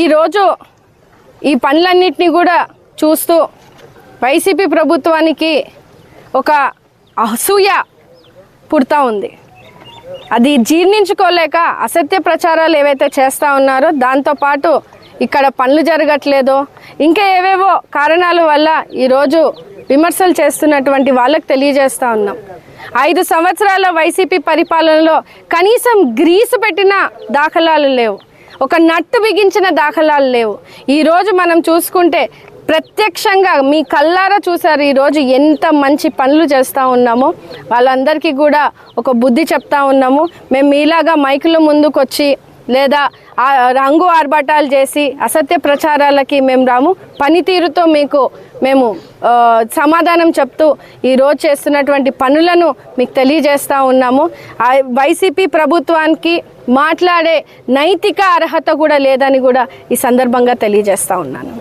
ఈరోజు ఈ పనులన్నింటినీ కూడా చూస్తూ వైసీపీ ప్రభుత్వానికి ఒక అసూయ పుడతా ఉంది. అది జీర్ణించుకోలేక అసత్య ప్రచారాలు ఏవైతే చేస్తూ ఉన్నారో దాంతోపాటు ఇక్కడ పనులు జరగట్లేదో ఇంకా ఏవేవో కారణాల వల్ల ఈరోజు విమర్శలు చేస్తున్నటువంటి వాళ్ళకి తెలియజేస్తూ ఉన్నాం. 5 సంవత్సరాల వైసీపీ పరిపాలనలో కనీసం గ్రీసు పెట్టిన దాఖలాలు లేవు, ఒక నట్టు బిగించిన దాఖలాలు లేవు. ఈరోజు మనం చూసుకుంటే ప్రత్యక్షంగా మీ కళ్ళారా చూసారు ఈరోజు ఎంత మంచి పనులు చేస్తూ ఉన్నామో. వాళ్ళందరికీ కూడా ఒక బుద్ధి చెప్తా ఉన్నాము. మేము మీలాగా మైకుల ముందుకు వచ్చి లేదా రంగు ఆర్భాటాలు చేసి అసత్య ప్రచారాలకి మేము రాము. పనితీరుతో మేము సమాధానం చెప్తూ ఈరోజు చేస్తున్నటువంటి పనులను మీకు తెలియజేస్తూ ఉన్నాము. వైసీపీ ప్రభుత్వానికి మాట్లాడే నైతిక అర్హత కూడా లేదని కూడా ఈ సందర్భంగా తెలియజేస్తూ ఉన్నాను.